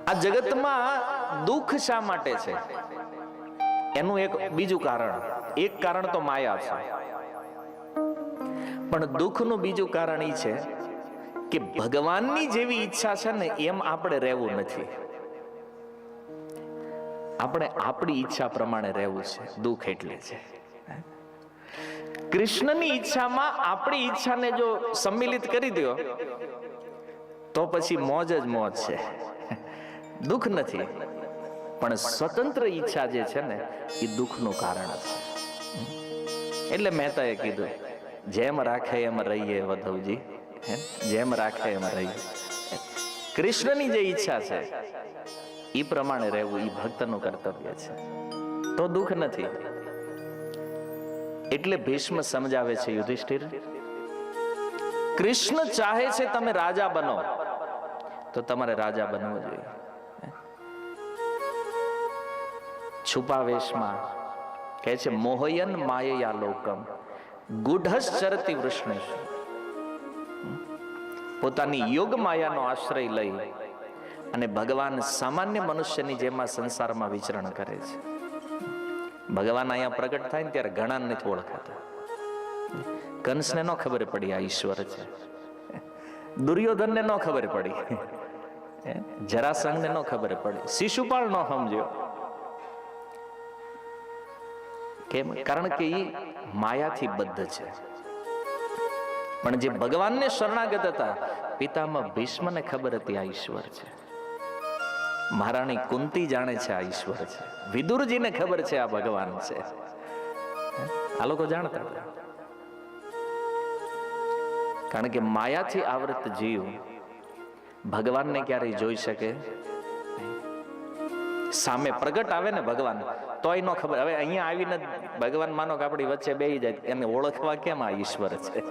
આ જગતમાં દુઃખ શા માટે છે એનું એક બીજું કારણ, એક કારણ તો માયા છે, પણ દુઃખનું બીજું કારણ એ છે કે ભગવાનની જેવી ઈચ્છા છે ને એમ આપણે રહેવું નથી. આપણે આપણી ઈચ્છા પ્રમાણે રહેવું છે. દુઃખ એટલે છે કૃષ્ણની ઈચ્છામાં આપણી ઈચ્છાને જો સંમિલિત કરી દો તો પછી મોજ જ મોજ છે, દુઃખ નથી. પણ સ્વતંત્ર ઈચ્છા જે છે ને એ દુઃખનું કારણ છે. એટલે મહેતાએ કીધું જેમ રાખે એમ રહીએ વધવજી, જેમ રાખે એમ રહીએ. કૃષ્ણની જે ઈચ્છા છે એ પ્રમાણે રહેવું એ ભક્તનું કર્તવ્ય છે, તો દુઃખ નથી. એટલે ભીષ્મ સમજાવે છે યુધિષ્ઠિર, કૃષ્ણ ચાહે છે તમે રાજા બનો તો તમારે રાજા બનવું જોઈએ. છુપાવેશમાં કહે છે મોહયન માયયા લોકમ ગુઢશ્ચરતી વૃષ્ણેશ. પોતાની યોગ માયાનો આશ્રય લઈ અને ભગવાન સામાન્ય મનુષ્યની જેમ આ સંસારમાં વિચરણ કરે છે. ભગવાન અહીંયા પ્રગટ થાય ને ત્યારે ઘણા નથી ઓળખાતા. કંસને ન ખબર પડી આ ઈશ્વર છે, દુર્યોધનને ન ખબર પડી, જરાસંઘને ન ખબર પડી, શિશુપાળ ન સમજ્યો. કેમ? કારણ કે એ માયાથી બદ્ધ છે. પણ જે ભગવાનને શરણાગત હતા પિતામહ ભીષ્મને ખબર હતી આ ઈશ્વર છે. મહારાણી કુંતી જાણે છે આ ઈશ્વર છે. વિદુરજીને ખબર છે આ ભગવાન છે. આ લોકો જાણતા હતા. કારણ કે માયાથી આવૃત જીવ ભગવાનને ક્યારેય જોઈ શકે. સામે પ્રગટ આવે ને ભગવાન તોય ન ખબર. હવે અહીંયા આવીને ભગવાન માનો કે આપણી વચ્ચે બેસી જાય, એને ઓળખવા કેમ આ ઈશ્વર છે?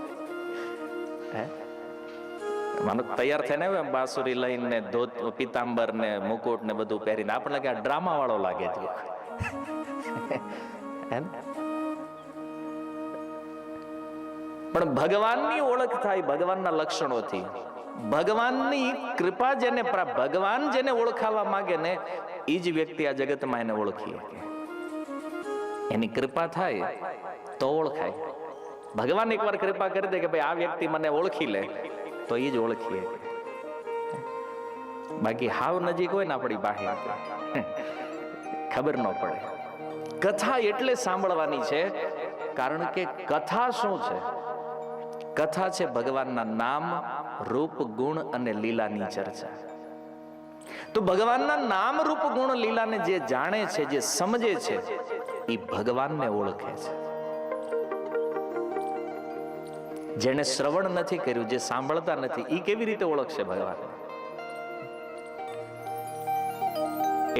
માનો તૈયાર થઈને આવ્યો બાંસુરી લઈને ધોત પિતાંબર ને મુકુટ ને બધું પહેરીને આપણે લાગે આ ડ્રામા વાળો લાગે છે. પણ ભગવાનની ઓળખ થાય ભગવાનના લક્ષણોથી. ભગવાનની કૃપા જેને ભગવાન જેને ઓળખાવા માંગે ને એ જ વ્યક્તિ આ જગતમાં એને ઓળખી શકે. એની કૃપા થાય તો ઓળખાય. ભગવાન એકવાર કૃપા કરી દે કે ભાઈ આ વ્યક્તિ મને ઓળખી લે તો એ જ ઓળખીએ. બાકી હાવ નજીક હોય ને આપણી પાસે ખબર ન પડે. કથા એટલે સાંભળવાની છે કારણ કે કથા શું છે? કથા છે ભગવાનના નામ, રૂપ, ગુણ અને લીલાની ચર્ચા. તો ભગવાનના નામ, રૂપ, ગુણ, લીલાને જે જાણે છે, જે સમજે છે એ ભગવાનને ઓળખે છે. જેને શ્રવણ નથી કર્યું, જે સાંભળતા નથી, એ કેવી રીતે ઓળખશે ભગવાન?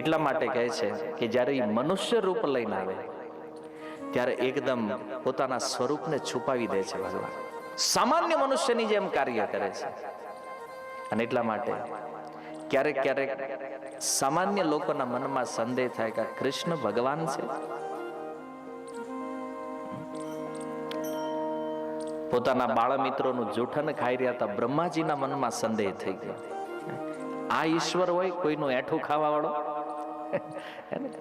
એટલા માટે કહે છે કે જ્યારે એ મનુષ્ય રૂપ લઈને આવે ત્યારે એકદમ પોતાના સ્વરૂપને છુપાવી દે છે ભગવાન. સામાન્ય મનુષ્યની જેમ કાર્ય કરે છે. અને એટલા માટે ક્યારેક ક્યારેક સામાન્ય લોકોના મનમાં સંદેહ થાય કે કૃષ્ણ ભગવાન છે. પોતાના બાળ મિત્રોનું જૂઠન ખાઈ રહ્યા હતા, બ્રહ્માજીના મનમાં સંદેહ થઈ ગયો. આ ઈશ્વર હોય કોઈનું એઠું ખાવા વાળો?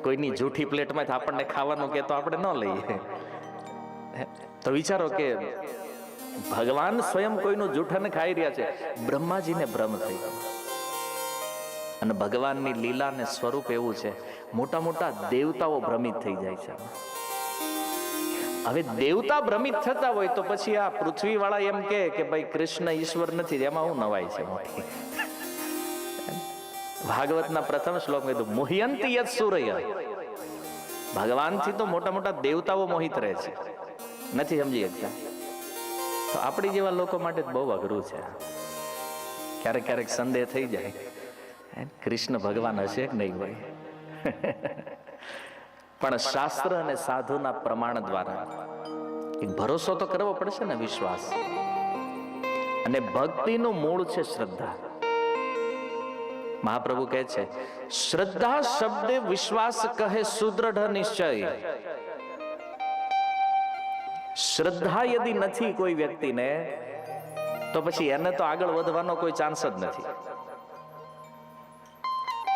કોઈની જૂઠી પ્લેટમાંથી આપણને ખાવાનું કે તો આપણે ન લઈએ. તો વિચારો કે ભગવાન સ્વયં કોઈનું જૂઠન ખાઈ રહ્યા છે. બ્રહ્માજીને ભ્રમ થઈ ગયો. અને ભગવાનની લીલા ને સ્વરૂપ એવું છે, મોટા મોટા દેવતાઓ ભ્રમિત થઈ જાય છે. હવે દેવતા ભ્રમિત થતા હોય તો પછી આ પૃથ્વી વાળા એમ કે ભાઈ કૃષ્ણ ઈશ્વર નથી, એમાં હું નવાઈ છે મોટી. ભાગવતના પ્રથમ શ્લોક કીધું મોહયંતી યત સૂરય. ભગવાનથી તો મોટા મોટા દેવતાઓ મોહિત રહે છે, નથી સમજી શકતા. તો આપણી જેવા લોકો માટે બહુ અઘરું છે. ક્યારેક ક્યારેક સંદેહ થઈ જાય કૃષ્ણ ભગવાન હશે કે નહીં હોય. પણ શાસ્ત્ર અને સાધુના પ્રમાણ દ્વારા એક ભરોસો તો કરવો પડશે ને, વિશ્વાસ. અને ભક્તિનું મૂળ છે શ્રદ્ધા. મહાપ્રભુ કહે છે શ્રદ્ધા શબ્દે વિશ્વાસ કહે સુદૃઢ નિશ્ચય. શ્રદ્ધા યદી નથી કોઈ વ્યક્તિને તો પછી એને તો આગળ વધવાનો કોઈ ચાન્સ જ નથી.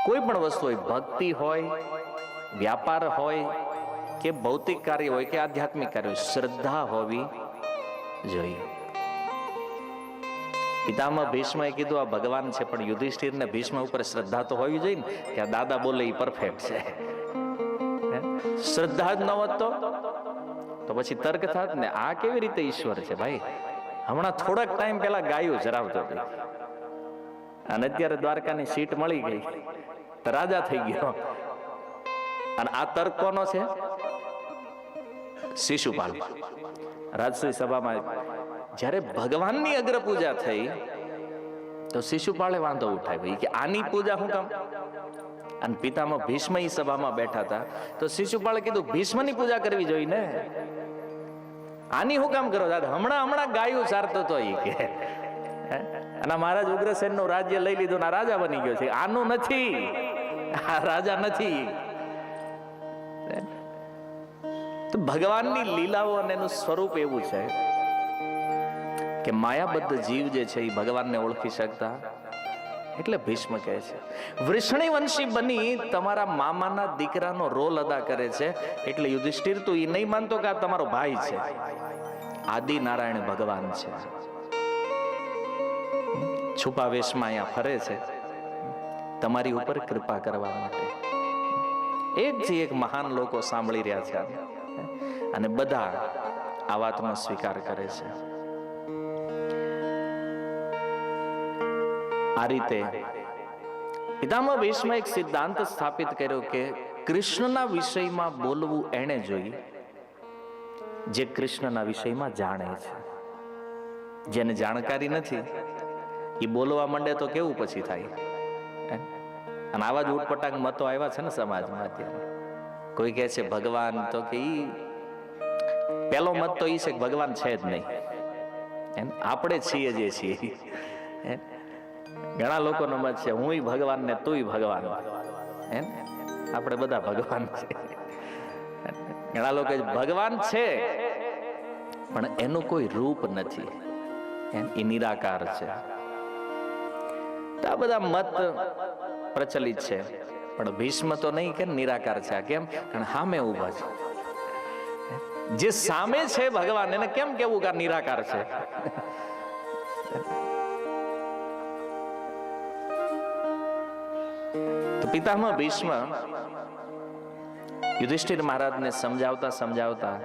કોઈ પણ વસ્તુ હોય, ભક્તિ હોય, વ્યાપાર હોય કે ભૌતિક કાર્ય હોય કે આધ્યાત્મિક કાર્ય હોય, શ્રદ્ધા હોવી જોઈએ. પિતામહ ભીષ્મએ કીધું આ ભગવાન છે, પણ યુધિષ્ઠિરને ભીષ્મ ઉપર શ્રદ્ધા તો હોવી જોઈએ ને કે આ દાદા બોલે એ પરફેક્ટ છે. શ્રદ્ધા જ ન હોત તો પછી તર્ક થાત ને આ કેવી રીતે ઈશ્વર છે. ભાઈ હમણાં થોડાક ટાઈમ પહેલા ગાયું જરાવતો હતો અને અત્યારે દ્વારકાની સીટ મળી ગઈ તો રાજા થઈ ગયો. અને આ તર્ક કોનો છે? શિશુપાલ. રાજસી સભામાં જ્યારે ભગવાનની અગ્ર પૂજા થઈ તો શિશુપાળે વાંધો ઉઠાવ્યો કે આની પૂજા શું કામ? અને પિતામહ ભીષ્મ ઈ સભામાં બેઠા હતા તો શિશુપાળે કીધું ભીષ્મની પૂજા કરવી જોઈએ ને, આની શું કામ કરો? હમણાં ગાયું ચારતો તો ઈ કે અને મહારાજ ઉગ્રસેન નું રાજ્ય લઈ લીધું ને રાજા બની ગયો છે. આનું નથી, આ રાજા નથી. તો ભગવાનની લીલાઓ અને એનું સ્વરૂપ એવું છે કે માયાબદ્ધ જીવ જે છે એ ભગવાનને ઓળખી શકતા. એટલે ભીષ્મ કહે છે વૃષણી વંશી બની તમારા મામાના દીકરાનો રોલ અદા કરે છે. એટલે યુધિષ્ઠિર તું એ નહીં માનતો કે આ તમારો ભાઈ છે, આદિ નારાયણ ભગવાન છે. છુપા વેશમાં અહીંયા ફરે છે તમારી ઉપર કૃપા કરવા માટે. એકથી એક મહાન લોકો સાંભળી રહ્યા છે અને બધા આ વાતનો સ્વીકાર કરે છે. આ રીતે પિતામહ ભીષ્મ એક સિદ્ધાંત સ્થાપિત કર્યો કે કૃષ્ણના વિષયમાં બોલવું એને જોઈએ જે કૃષ્ણના વિષયમાં જાણે છે. જેને જાણકારી નથી એ બોલવા માંડે તો કેવું પછી થાય. અને આવા જ ઉટપટાંગ મતો આવ્યા છે ને સમાજમાં અત્યારે. કોઈ કહે છે ભગવાન, તો કે ઈ પેલો મત તો ઈ છે કે ભગવાન છે જ નહીં, આપણે છીએ જે છીએ. ઘણા લોકોનો મત છે હું ભગવાન ને તું ભગવાન, આપણે બધા ભગવાન છે. ઘણા લોકો ભગવાન છે પણ એનું કોઈ રૂપ નથી, એ નિરાકાર છે. આ બધા મત પ્રચલિત છે. પણ ભીષ્મ તો નહીં કે નિરાકાર છે. કેમ? કારણ સામે ઉભા છે. જે સામે છે ભગવાન એને કેમ કેવું કે નિરાકાર છે? તો પિતામહ ભીષ્મ યુધિષ્ઠિર મહારાજને સમજાવતા સમજાવતા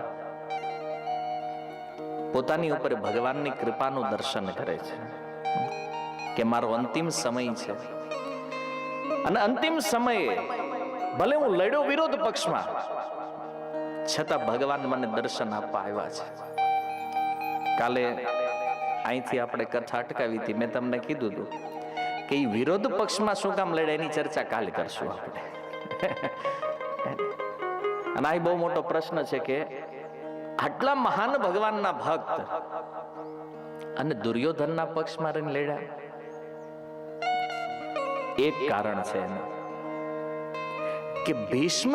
પોતાની ઉપર ભગવાનની કૃપાનું દર્શન કરે છે કે મારો અંતિમ સમય છે અને અંતિમ સમયે ભલે હું લડ્યો વિરોધ પક્ષમાં છતાં ભગવાન મને દર્શન આપવા આવ્યા છે. કાલે અહીંથી આપણે કથા અટકાવી હતી. મેં તમને કીધું હતું કે એ વિરોધ પક્ષમાં શું કામ લડે એની ચર્ચા કાલે કરશું આપણે. અને આ બહુ મોટો પ્રશ્ન છે કે આટલા મહાન ભગવાનના ભક્ત અને દુર્યોધનના પક્ષમાં રહીને લડ્યા. એક કારણ છે એનું કે ભીષ્મ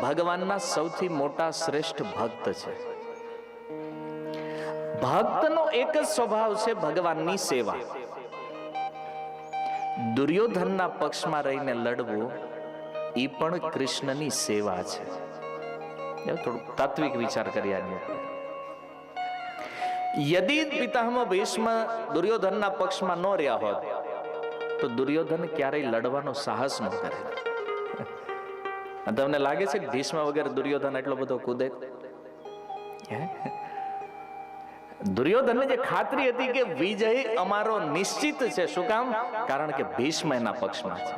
ભગવાનના સૌથી મોટા શ્રેષ્ઠ ભક્ત છે. ભક્તનો એક જ સ્વભાવ છે ભગવાનની સેવા. દુર્યોધનના પક્ષમાં રહીને લડવું એ પણ કૃષ્ણની સેવા છે. થોડું તાત્વિક વિચાર કર્યા. યદિ પિતામહ ભીષ્મ દુર્યોધનના પક્ષમાં ન રહ્યા હોત તો દુર્યોધન ક્યારેય લડવાનો સાહસ ન કરે. તમને લાગે છે કે ભીષ્મ વગર દુર્યોધન એટલો બધો કૂદે? દુર્યોધનને જે ખાતરી હતી કે વિજય અમારો નિશ્ચિત છે. શું કામ? કારણ કે ભીષ્મ એના પક્ષમાં છે.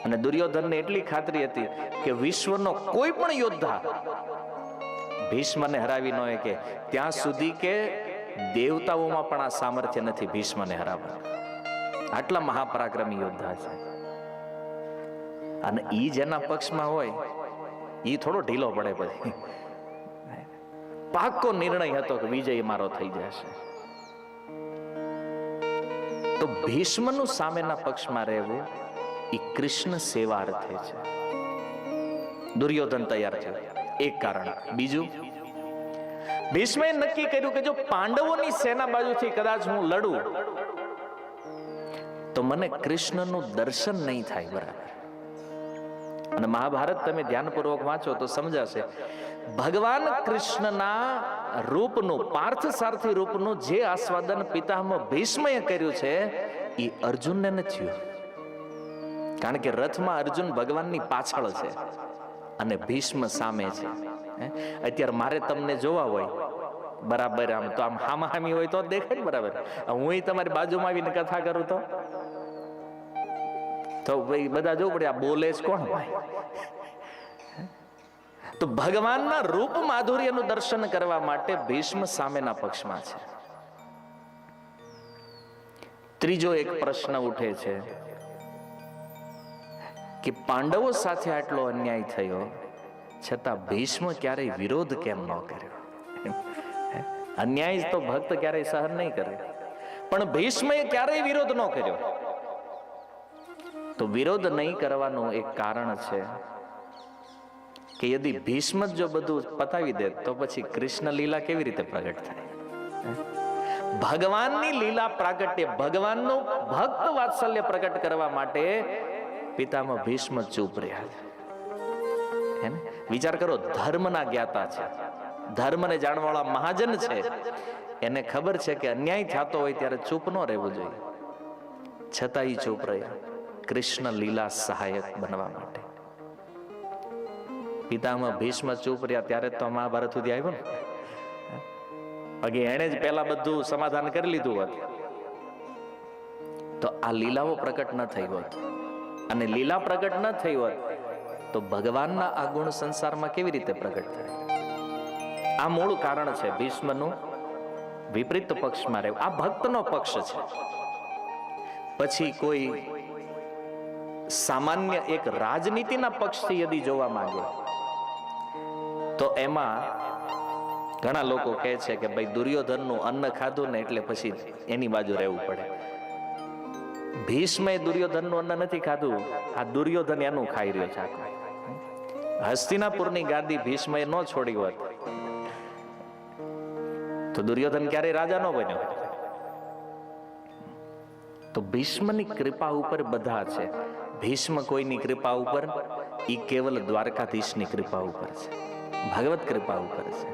અને દુર્યોધનને એટલી ખાતરી હતી કે વિશ્વનો કોઈ પણ યોદ્ધા ભીષ્મને હરાવી ન કે ત્યાં સુધી કે દેવતાઓમાં પણ આ સામર્થ્ય નથી ભીષ્મને હરાવવા. આટલા મહાપરાક્રમી યોદ્ધા છે. અને ઈ જેના પક્ષમાં હોય ઈ થોડો ઢીલો પડે. પછી પાક્કો નિર્ણય હતો કે વિજય મારો થઈ જશે. તો ભીષ્મનું સામેના પક્ષમાં રહેવું એ કૃષ્ણ સેવાર્થે છે. દુર્યોધન તૈયાર થયો, એક કારણ. બીજું, ભીષ્મએ નક્કી કર્યું કે જો પાંડવોની સેના બાજુથી કદાચ હું લડું તો મને કૃષ્ણનું દર્શન નહીં થાય. બરાબર. અને મહાભારત તમે ધ્યાનપૂર્વક વાંચો તો સમજાશે. ભગવાન કૃષ્ણના રૂપનું, પાર્થ સારથી રૂપનું જે આસ્વાદન પિતામહ ભીષ્મએ કર્યું છે એ અર્જુનને નથી થયું. કારણ કે રથમાં અર્જુન ભગવાનની પાછળ છે અને ભીષ્મ સામે છે. અત્યારે મારે તમને જોવા હોય બરાબર, આમ તો આમ હામાહામી હોય તો દેખાય ને. બરાબર, હું તમારી બાજુમાં આવીને કથા કરું તો ભાઈ બધા જોવું પડે આ બોલે જ કોણ ભાઈ. તો ભગવાનના રૂપ માધુર્યનું દર્શન કરવા માટે ભીષ્મ સામેના પક્ષમાં છે. ત્રીજો એક પ્રશ્ન ઉઠે છે કે પાંડવો સાથે આટલો અન્યાય થયો છતાં ભીષ્મ ક્યારેય વિરોધ કેમ ન કર્યો? અન્યાય તો ભક્ત ક્યારેય સહન નહીં કરે, પણ ભીષ્મએ ક્યારેય વિરોધ ન કર્યો. તો વિરોધ નહીં કરવાનું એક કારણ છે કે યદિ ભીષ્મ જો બધું પતાવી દે તો પછી કૃષ્ણ લીલા કેવી રીતે પ્રગટ થાય? ભગવાનની લીલા પ્રાગટ્ય, ભગવાનનું ભક્ત વાત્સલ્ય પ્રગટ કરવા માટે પિતામહ ભીષ્મ ચૂપ રહ્યા છે. વિચાર કરો, ધર્મના જ્ઞાતા છે, ધર્મને જાણવાવાળા મહાજન છે, એને ખબર છે કે અન્યાય થતો હોય ત્યારે ચૂપ ન રહેવું જોઈએ, છતાં એ ચૂપ રહ્યા કૃષ્ણ લીલા સહાયક બનવા માટે. પિતામહ ભીષ્મ ચૂપ રહ્યા ત્યારે તો મહાભારત સુધી આવ્યો ને. બાકી એને જ પહેલા બધું સમાધાન કરી લીધું હોત તો આ લીલાઓ પ્રકટ ન થઈ હોત. અને લીલા પ્રગટ ન થઈ હોત તો ભગવાનના આ ગુણ સંસારમાં કેવી રીતે પ્રગટ થાય? આ મૂળ કારણ છે ભીષ્મનું વિપરીત પક્ષમાં રહેવું. આ ભક્તનો પક્ષ છે. પછી કોઈ સામાન્ય એક રાજનીતિના પક્ષથી યદિ જોવા માંગે તો એમાં ઘણા લોકો કહે છે કે ભાઈ દુર્યોધનનું અન્ન ખાધું ને એટલે પછી એની બાજુ રહેવું પડે. ભીષ્મએ દુર્યોધનનું અન્ન નથી ખાધું, આ દુર્યોધન એનું ખાઈ રહ્યો છે. હસ્તિનાપુરની ગાદી ભીષ્મએ ન છોડી હોત તો દુર્યોધન ક્યારેય રાજા ન બન્યો. તો ભીષ્મની કૃપા ઉપર બધા છે. ભીષ્મ કોઈની કૃપા ઉપર, ઈ કેવલ દ્વારકાધીશની કૃપા ઉપર છે, ભગવત કૃપા ઉપર છે.